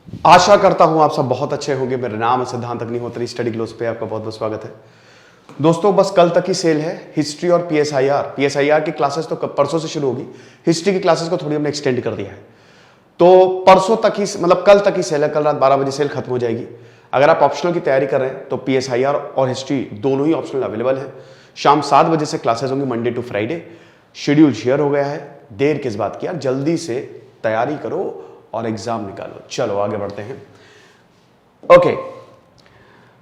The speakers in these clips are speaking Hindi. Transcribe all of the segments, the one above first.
आशा करता हूं आप सब बहुत अच्छे होंगे। मेरा नाम है सिद्धांत अग्निहोत्री। स्टडी ग्लोस पे आपका बहुत बहुत स्वागत है। दोस्तों, बस कल तक ही सेल है हिस्ट्री और पीएसआईआर की क्लासेस तो परसों से शुरू होगी। हिस्ट्री की क्लासेस को थोड़ी हमने एक्सटेंड कर दिया है, तो परसों तक ही, मतलब कल तक ही सेल है। कल रात 12 बजे सेल खत्म हो जाएगी। अगर आप ऑप्शनल की तैयारी कर रहे हैं तो पीएसआईआर और हिस्ट्री दोनों ही ऑप्शनल अवेलेबल है। शाम 7 बजे से क्लासेस होंगी, Monday to Friday. Schedule share हो गया है, देर किस बात की यार, जल्दी से तैयारी करो और एग्जाम निकालो। चलो आगे बढ़ते हैं। ओके,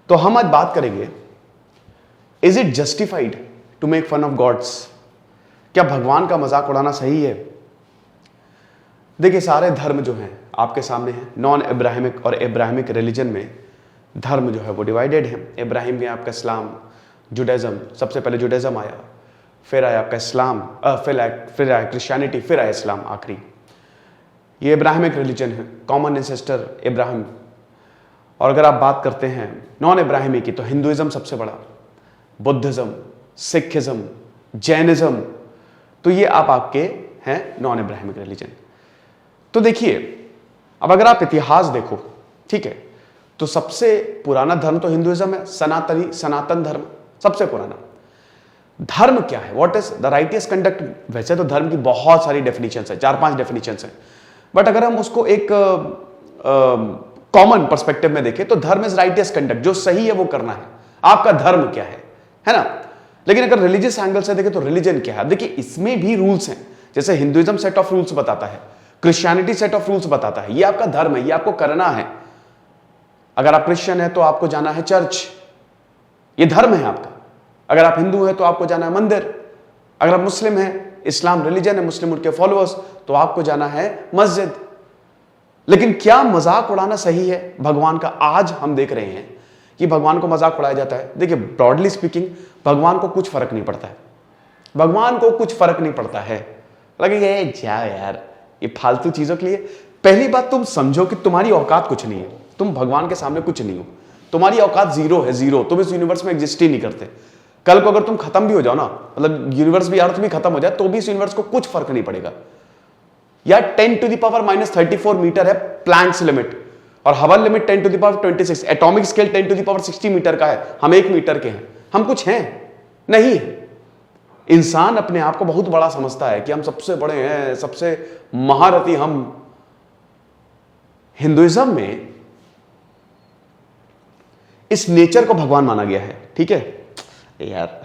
तो हम आज बात करेंगे, is it justified to make fun of gods? क्या भगवान का मजाक उड़ाना सही है? देखिए, सारे धर्म जो हैं आपके सामने हैं। नॉन इब्राहिमिक और इब्राहिमिक रिलीजन में धर्म जो है वो डिवाइडेड है। इब्राहिम में आपका इस्लाम, जुडाइज्म, सबसे पहले जुडाइज्म आया, फिर आया आपका इस्लाम, फिर आया क्रिश्चियनिटी, फिर आया इस्लाम आखिरी। ये इब्राहिमिक रिलीजन है, कॉमन एंसेस्टर इब्राहिम। और अगर आप बात करते हैं नॉन इब्राहिमी की, तो हिंदुइज्म सबसे बड़ा, बुद्धिज्म, सिखिज्म, जैनिज्म, तो ये आप आपके हैं नॉन इब्राहिमिक रिलीजन। तो देखिए, अब अगर आप इतिहास देखो, ठीक है, तो सबसे पुराना धर्म तो हिंदुइज्म है, सनातन धर्म सबसे पुराना। धर्म क्या है? What is the righteous conduct? वैसे तो धर्म की बहुत सारी डेफिनेशंस है, 4-5 डेफिनेशंस है, बट अगर हम उसको एक कॉमन पर्सपेक्टिव में देखें तो धर्म इज राइटियस कंडक्ट, जो सही है वो करना है। आपका धर्म क्या है ना? लेकिन अगर रिलीजियस एंगल से देखें तो रिलीजन क्या है? देखिए, इसमें भी रूल्स हैं। जैसे हिंदुइज्म सेट ऑफ रूल्स बताता है, क्रिश्चियनिटी सेट ऑफ रूल्स बताता है। ये आपका धर्म है, ये आपको करना है। अगर आप क्रिश्चियन है तो आपको जाना है चर्च, ये धर्म है आपका। अगर आप हिंदू है तो आपको जाना है मंदिर। अगर आप मुस्लिम है, इस्लाम रिलीजन है, मुस्लिम उनके फॉलोअर्स, तो आपको जाना है मस्जिद। लेकिन क्या मजाक उड़ाना सही है भगवान का? आज हम देख रहे हैं कि भगवान को मजाक उड़ाया जाता है। देखिए, ब्रॉडली स्पीकिंग भगवान को कुछ फर्क नहीं पड़ता है। भगवान को कुछ फर्क नहीं पड़ता है। लगे जाओ यार, ये फालतू चीजों के लिए। पहली बात, तुम समझो कि तुम्हारी औकात कुछ नहीं है। तुम भगवान के सामने कुछ नहीं हो। तुम्हारी औकात जीरो है, जीरो। तुम इस यूनिवर्स में एग्जिस्ट ही नहीं करते। कल को अगर तुम खत्म भी हो जाओ ना, मतलब यूनिवर्स भी, अर्थ भी खत्म हो जाए, तो भी इस यूनिवर्स को कुछ फर्क नहीं पड़ेगा। यार 10⁻⁻34 मीटर है प्लैंक्स लिमिट, और Hubble limit 10⁻26। Atomic scale 10⁻60 metre का है। हम 1 मीटर के हैं। हम कुछ हैं नहीं है। इंसान अपने आप को बहुत बड़ा समझता है कि हम सबसे बड़े हैं, सबसे महारथी हम। हिंदुइज्म में इस नेचर को भगवान माना गया है, ठीक है यार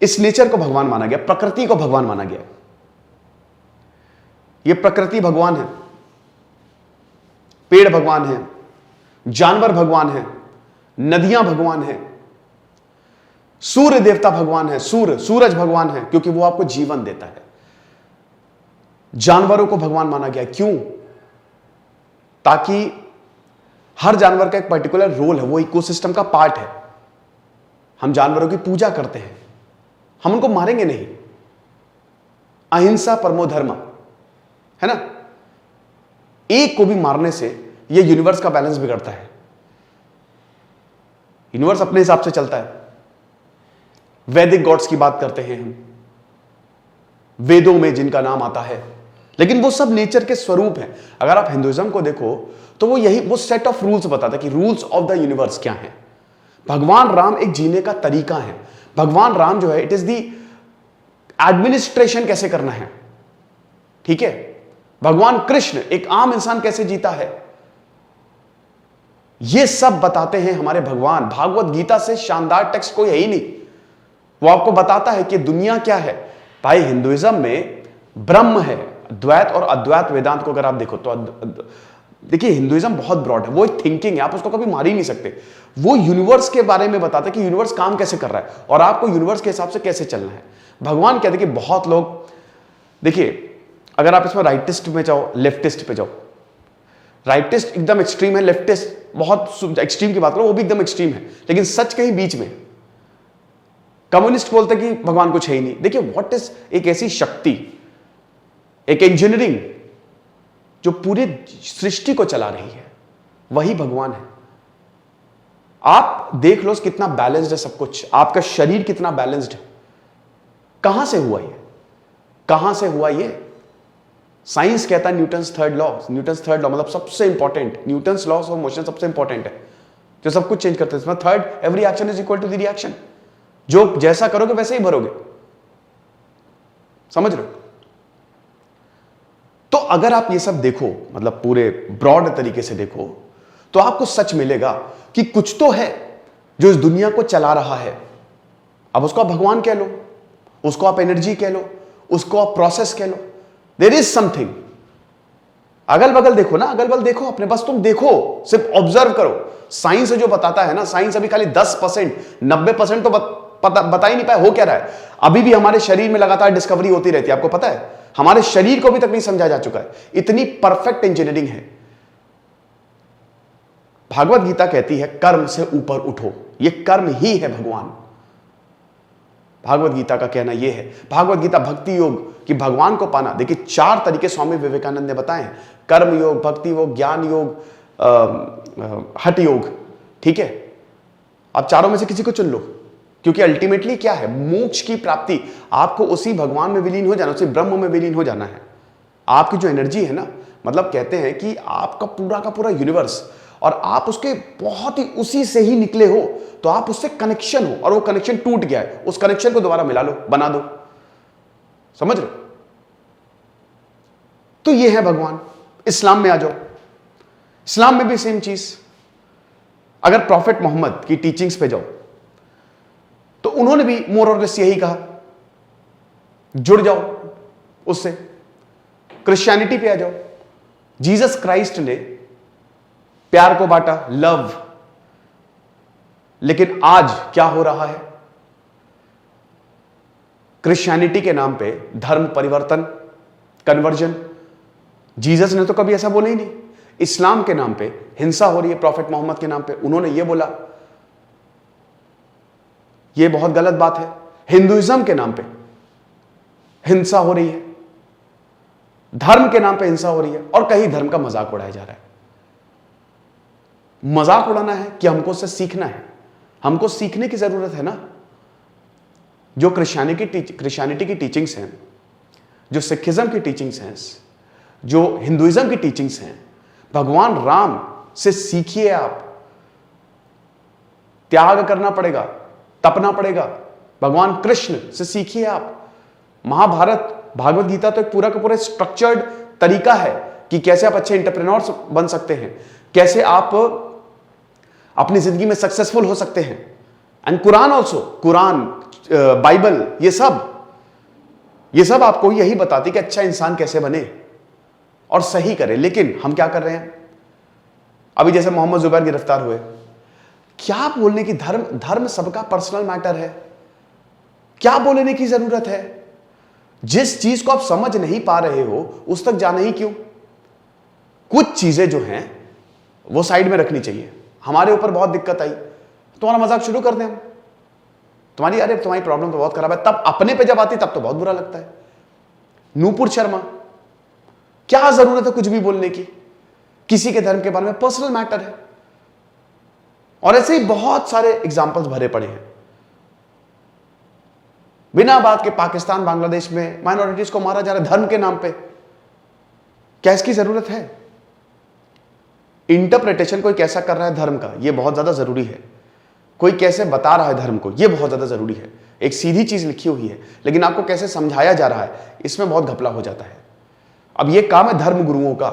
इस नेचर को भगवान माना गया, प्रकृति को भगवान माना गया। ये प्रकृति भगवान है, पेड़ भगवान है, जानवर भगवान है, नदियां भगवान है, सूर्य देवता भगवान है, सूरज भगवान है, क्योंकि वो आपको जीवन देता है। जानवरों को भगवान माना गया, क्यों? ताकि हर जानवर का एक पर्टिकुलर रोल है, वो इकोसिस्टम का पार्ट है। हम जानवरों की पूजा करते हैं, हम उनको मारेंगे नहीं। अहिंसा परमो धर्म है ना? एक को भी मारने से ये यूनिवर्स का बैलेंस बिगड़ता है। यूनिवर्स अपने हिसाब से चलता है। वैदिक गॉड्स की बात करते हैं हम, वेदों में जिनका नाम आता है, लेकिन वो सब नेचर के स्वरूप हैं। अगर आप हिंदुइज्म को देखो तो वो सेट ऑफ रूल्स बताता है कि रूल्स ऑफ द यूनिवर्स क्या है। भगवान राम एक जीने का तरीका है। भगवान राम जो है, इट इज दी एडमिनिस्ट्रेशन कैसे करना है, ठीक है। भगवान कृष्ण एक आम इंसान कैसे जीता है, ये सब बताते हैं हमारे भगवान। भागवत गीता से शानदार टेक्स्ट कोई है ही नहीं। वो आपको बताता है कि दुनिया क्या है। भाई, हिंदुइज्म में ब्रह्म है, द्वैत और अद्वैत वेदांत को अगर आप देखो तो देखिए, हिंदुइज्म बहुत ब्रॉड है। वो एक थिंकिंग है, आप उसको कभी मार ही नहीं सकते। वो यूनिवर्स के बारे में बताता है कि यूनिवर्स काम कैसे कर रहा है और आपको यूनिवर्स के हिसाब से कैसे चलना है। भगवान क्या, देखिए, बहुत लोग, देखिए, अगर आप इसमें राइटिस्ट में जाओ, लेफ्टिस्ट पे जाओ। राइटिस्ट एकदम एक्सट्रीम है, लेफ्टिस्ट बहुत एक्सट्रीम की बात करो, वो भी एकदम एक्सट्रीम है, लेकिन सच कहीं बीच में। कम्युनिस्ट बोलते हैं कि भगवान कुछ है ही नहीं। देखिए, व्हाट इज, एक ऐसी शक्ति, एक इंजीनियरिंग जो पूरी सृष्टि को चला रही है, वही भगवान है। आप देख लो कितना बैलेंस्ड है सब कुछ। आपका शरीर कितना बैलेंस्ड है। कहां से हुआ ये? कहां से हुआ ये? साइंस कहता है न्यूटन्स थर्ड लॉ मतलब सबसे important, Newton's laws of motion सबसे इंपॉर्टेंट है, जो सब कुछ चेंज करते हैं। Third, every action is equal to the reaction, जो जैसा करोगे वैसे ही भरोगे, समझ रहे हो? तो अगर आप ये सब देखो, मतलब पूरे ब्रॉड तरीके से देखो, तो आपको सच मिलेगा कि कुछ तो है जो इस दुनिया को चला रहा है। अब उसको आप भगवान कह लो, उसको आप एनर्जी कह लो, उसको आप प्रोसेस कह लो, देयर इज समथिंग। अगल बगल देखो ना, अगल बगल देखो अपने, बस तुम देखो, सिर्फ ऑब्जर्व करो। साइंस जो बताता है ना, साइंस अभी खाली 10%, 90% तो बता ही नहीं पाया हो क्या रहा है। अभी भी हमारे शरीर में लगातार डिस्कवरी होती रहती है, आपको पता है? हमारे शरीर को अभी तक नहीं समझा जा चुका है, इतनी परफेक्ट इंजीनियरिंग है। भागवत गीता कहती है कर्म से ऊपर उठो, ये कर्म ही है भगवान। भागवत गीता का कहना यह है, भागवत गीता भक्ति योग कि भगवान को पाना। देखिए 4 तरीके स्वामी विवेकानंद ने बताए हैं, कर्म योग, भक्ति योग, ज्ञान योग, हठ योग, ठीक है? आप चारों में से किसी को चुन लो, क्योंकि अल्टीमेटली क्या है? मोक्ष की प्राप्ति। आपको उसी भगवान में विलीन हो जाना, उसी ब्रह्म में विलीन हो जाना है। आपकी जो एनर्जी है ना, मतलब कहते हैं कि आपका पूरा का पूरा यूनिवर्स, और आप उसके बहुत ही उसी से ही निकले हो, तो आप उससे कनेक्शन हो, और वो कनेक्शन टूट गया है, उस कनेक्शन को दोबारा मिला लो, बना दो, समझ रहे हो? तो ये है भगवान। इस्लाम में आ जाओ, इस्लाम में भी सेम चीज। अगर प्रॉफेट मोहम्मद की टीचिंग्स पे जाओ, तो उन्होंने भी मोर और लेस यही कहा, जुड़ जाओ उससे। क्रिश्चियनिटी पे आ जाओ, जीसस क्राइस्ट ने प्यार को बांटा, लव। लेकिन आज क्या हो रहा है? क्रिश्चियनिटी के नाम पे धर्म परिवर्तन, कन्वर्जन। जीसस ने तो कभी ऐसा बोला ही नहीं। इस्लाम के नाम पे हिंसा हो रही है, प्रॉफेट मोहम्मद के नाम पे उन्होंने ये बोला, ये बहुत गलत बात है। हिंदुइज्म के नाम पे हिंसा हो रही है, धर्म के नाम पे हिंसा हो रही है, और कहीं धर्म का मजाक उड़ाया जा रहा है। मजाक उड़ाना है कि हमको उससे सीखना है? हमको सीखने की जरूरत है ना। जो क्रिश्चियनिटी की टीचिंग्स हैं, जो सिखिज्म की टीचिंग्स हैं, जो हिंदुइज्म की टीचिंग्स हैं, भगवान राम से सीखिए आप। त्याग करना पड़ेगा, तपना पड़ेगा। भगवान कृष्ण से सीखिए आप। महाभारत, भागवत गीता तो एक पूरा का पूरा स्ट्रक्चर्ड तरीका है कि कैसे आप अच्छे एंटरप्रेन्योर्स बन सकते हैं, कैसे आप अपनी जिंदगी में सक्सेसफुल हो सकते हैं। And Quran also, Quran, Bible, ये सब आपको यही बताती कि अच्छा इंसान कैसे बने और सही करे। लेकिन हम क्या कर रहे हैं? अभी जैसे मोहम्मद जुबैर गिरफ्तार हुए, क्या बोलने की धर्म सबका पर्सनल मैटर है, क्या बोलने की जरूरत है? जिस चीज को आप समझ नहीं पा रहे हो उस तक जाना ही क्यों? कुछ चीजें जो हैं वो साइड में रखनी चाहिए। हमारे ऊपर बहुत दिक्कत आई, तुम्हारा मजाक शुरू कर दें हम, तुम्हारी प्रॉब्लम तो बहुत खराब है, तब अपने पे जब आती तब तो बहुत बुरा लगता है। नूपुर शर्मा, क्या जरूरत है कुछ भी बोलने की? किसी के धर्म के बारे में पर्सनल मैटर है। और ऐसे ही बहुत सारे एग्जाम्पल्स भरे पड़े हैं। बिना बात के पाकिस्तान, बांग्लादेश में माइनॉरिटीज को मारा जा रहा है धर्म के नाम पे। क्या इसकी जरूरत है? इंटरप्रिटेशन कोई कैसा कर रहा है धर्म का, यह बहुत ज्यादा जरूरी है। कोई कैसे बता रहा है धर्म को, यह बहुत ज्यादा जरूरी है। एक सीधी चीज लिखी हुई है, लेकिन आपको कैसे समझाया जा रहा है, इसमें बहुत घपला हो जाता है। अब यह काम है धर्म गुरुओं का।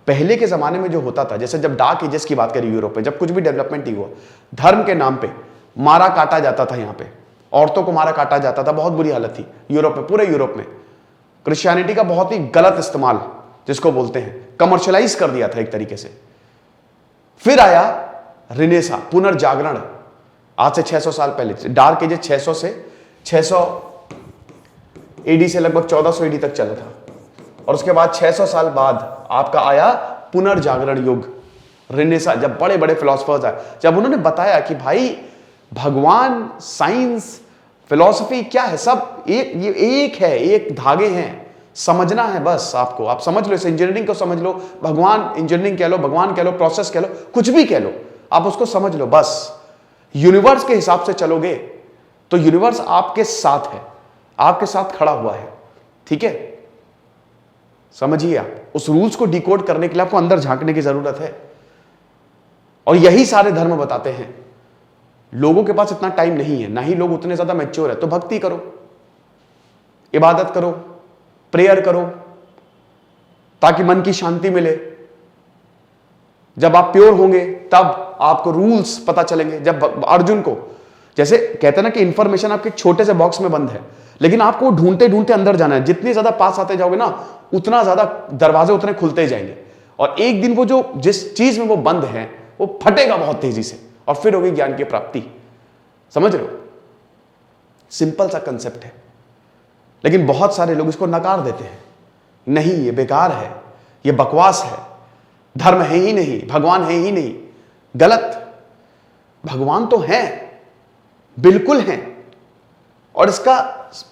पहले के जमाने में जो होता था, जैसे जब डार्क एजेस की बात करें यूरोप में, जब कुछ भी डेवलपमेंट नहीं हुआ, धर्म के नाम पे मारा काटा जाता था। यहां पे औरतों को मारा काटा जाता था, बहुत बुरी हालत थी यूरोप में, पूरे यूरोप में। क्रिश्चियनिटी का बहुत ही गलत इस्तेमाल, जिसको बोलते हैं, कमर्शियलाइज कर दिया था एक तरीके से। फिर आया रिनेसा, पुनर्जागरण, आज से 600 साल पहले। डार्क एजेस 600 से 600 एडी से लगभग 1400 एडी तक चला था, और उसके बाद 600 साल बाद आपका आया पुनर्जागरण युग, रिनेसा। जब बड़े बड़े फिलोसफर्स आए, जब उन्होंने बताया कि भाई भगवान, साइंस, फिलॉसफी क्या है, सब एक है, एक धागे हैं, समझना है बस आपको। आप समझ लो, इस इंजीनियरिंग को समझ लो, भगवान इंजीनियरिंग कह लो, भगवान कह लो, प्रोसेस कह लो, कुछ भी कह लो, आप उसको समझ लो बस। यूनिवर्स के हिसाब से चलोगे तो यूनिवर्स आपके साथ है, आपके साथ खड़ा हुआ है, ठीक है? समझिए, आप उस रूल्स को डिकोड करने के लिए आपको अंदर झांकने की जरूरत है। और यही सारे धर्म बताते हैं। लोगों के पास इतना टाइम नहीं है, ना ही लोग उतने ज्यादा मैच्योर है, तो भक्ति करो, इबादत करो, प्रेयर करो, ताकि मन की शांति मिले। जब आप प्योर होंगे तब आपको रूल्स पता चलेंगे। जब अर्जुन को, जैसे कहते हैं ना कि इंफॉर्मेशन आपके छोटे से बॉक्स में बंद है, लेकिन आपको ढूंढते ढूंढते अंदर जाना है। जितनी ज्यादा पास आते जाओगे ना, उतना ज्यादा दरवाजे उतने खुलते जाएंगे, और एक दिन वो जो जिस चीज में वो बंद है वो फटेगा बहुत तेजी से, और फिर होगी ज्ञान की प्राप्ति। समझ रहे हो? सिंपल सा कंसेप्ट है, लेकिन बहुत सारे लोग इसको नकार देते हैं। नहीं, ये बेकार है, ये बकवास है, धर्म है ही नहीं, भगवान है ही नहीं। गलत। भगवान तो है, बिल्कुल है, और इसका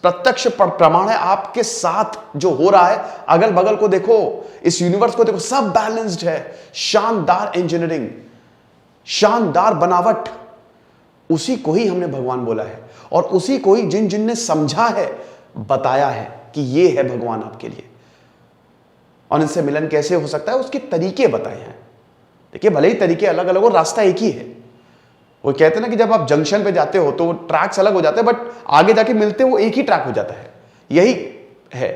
प्रत्यक्ष प्रमाण है आपके साथ जो हो रहा है। अगल बगल को देखो, इस यूनिवर्स को देखो, सब बैलेंस्ड है। शानदार इंजीनियरिंग, शानदार बनावट, उसी को ही हमने भगवान बोला है, और उसी को ही जिन जिन ने समझा है, बताया है कि ये है भगवान आपके लिए। और इनसे मिलन कैसे हो सकता है, उसके तरीके बताए हैं। देखिए, भले ही तरीके अलग अलग हो, रास्ता एक ही है। वो कहते हैं ना कि जब आप जंक्शन पे जाते हो तो ट्रैक्स अलग हो जाते हैं, बट आगे जाके मिलते वो एक ही ट्रैक हो जाता है। यही है।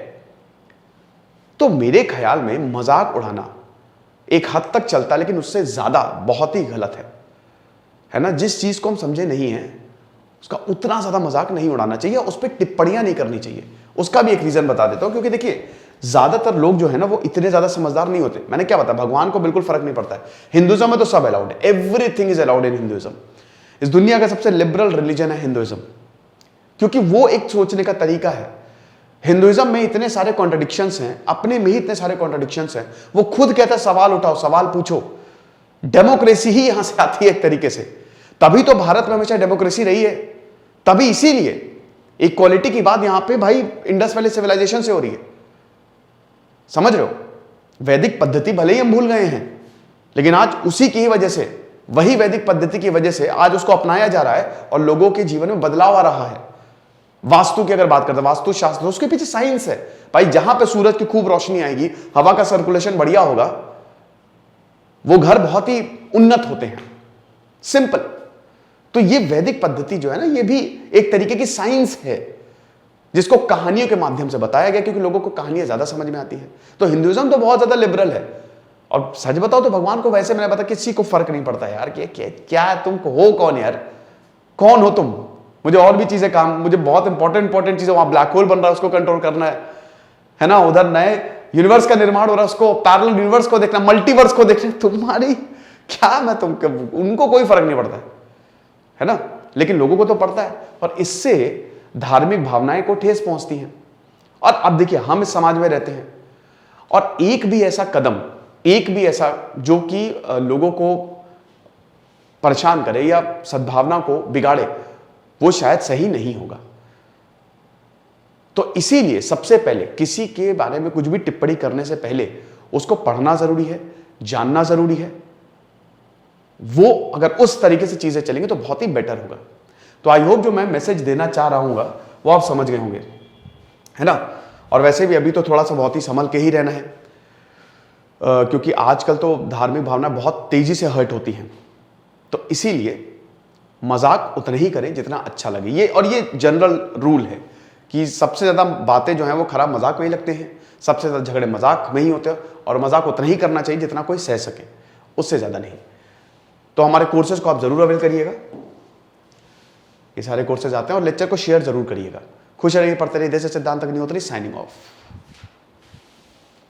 तो मेरे ख्याल में मजाक उड़ाना एक हद तक चलता है, लेकिन उससे ज्यादा बहुत ही गलत है ना। जिस चीज को हम समझे नहीं है उसका उतना ज्यादा मजाक नहीं उड़ाना चाहिए, उस पर टिप्पणियां नहीं करनी चाहिए। उसका भी एक रीजन बता देता हूं, क्योंकि देखिए, ज्यादातर लोग जो है ना वो इतने ज्यादा समझदार नहीं होते। मैंने क्या बताया, भगवान को बिल्कुल फर्क नहीं पड़ता है। हिंदुइज्म में तो सब अलाउड है, everything is allowed in Hinduism. इस दुनिया का सबसे लिबरल रिलीजन है हिंदुइज्म, क्योंकि वो एक सोचने का तरीका है। हिंदुइज्म में इतने सारे कॉन्ट्रडिक्शंस हैं, अपने में ही इतने सारे कॉन्ट्रडिक्शंस हैं। वो खुद कहता है सवाल उठाओ, सवाल पूछो। डेमोक्रेसी ही यहां से आती है एक तरीके से। तभी तो भारत में हमेशा डेमोक्रेसी रही है, तभी इसीलिए इक्वालिटी की बात यहां पे भाई इंडस वैली सिविलाइजेशन से हो रही है। समझ रहे हो? वैदिक पद्धति भले ही हम भूल गए हैं, लेकिन आज उसी की ही वजह से, वही वैदिक पद्धति की वजह से आज उसको अपनाया जा रहा है और लोगों के जीवन में बदलाव आ रहा है। वास्तु की अगर बात करते हैं, वास्तु शास्त्र, उसके पीछे साइंस है भाई। जहां पे सूरज की खूब रोशनी आएगी, हवा का सर्कुलेशन बढ़िया होगा, वो घर बहुत ही उन्नत होते हैं। सिंपल। तो ये वैदिक पद्धति जो है ना, ये भी एक तरीके की साइंस है, जिसको कहानियों के माध्यम से बताया गया, क्योंकि लोगों को कहानियां ज्यादा समझ में आती है। तो हिंदुइज्म तो बहुत ज्यादा लिबरल है। और सच बताओ तो भगवान को वैसे मैंने बताया किसी को फर्क नहीं पड़ता यार कि क्या तुम हो कौन यार, कौन हो तुम। मुझे और भी चीजें काम, मुझे बहुत इंपॉर्टेंट चीजें, वहां ब्लैक होल बन रहा है उसको कंट्रोल करना है ना, उधर नए यूनिवर्स का निर्माण हो रहा है, उसको पैरेलल यूनिवर्स को देखना, मल्टीवर्स को देखना। तुम्हारी क्या, मैं तुम, उनको कोई फर्क नहीं पड़ता है ना, लेकिन लोगों को तो पड़ता है। और इससे धार्मिक भावनाएं को ठेस पहुंचती हैं। और अब देखिए, हम इस समाज में रहते हैं, और एक भी ऐसा कदम, एक भी ऐसा जो कि लोगों को परेशान करे या सद्भावना को बिगाड़े, वो शायद सही नहीं होगा। तो इसीलिए सबसे पहले किसी के बारे में कुछ भी टिप्पणी करने से पहले उसको पढ़ना जरूरी है, जानना जरूरी है। वो अगर उस तरीके से चीजें चलेंगे तो बहुत ही बेटर होगा। तो आई होप जो मैं मैसेज देना चाह रहा हूं वो आप समझ गए होंगे, है ना। और वैसे भी अभी तो थोड़ा सा बहुत ही संभल के ही रहना है, क्योंकि आजकल तो धार्मिक भावना बहुत तेजी से हर्ट होती हैं। तो इसीलिए मजाक उतना ही करें जितना अच्छा लगे। ये जनरल रूल है कि सबसे ज्यादा बातें जो हैं वो खराब मजाक में ही लगते हैं, सबसे ज्यादा झगड़े मजाक में ही होते हैं, और मजाक उतना ही करना चाहिए जितना कोई सह सके, उससे ज्यादा नहीं। तो हमारे कोर्सेज को आप जरूर अवेल करिएगा। ये सारे कोर्सेज आते हैं, और लेक्चर को शेयर जरूर करिएगा। खुश रहिए, पढ़ते रहिए। देश सिद्धांत अग्निहोत्री साइनिंग ऑफ।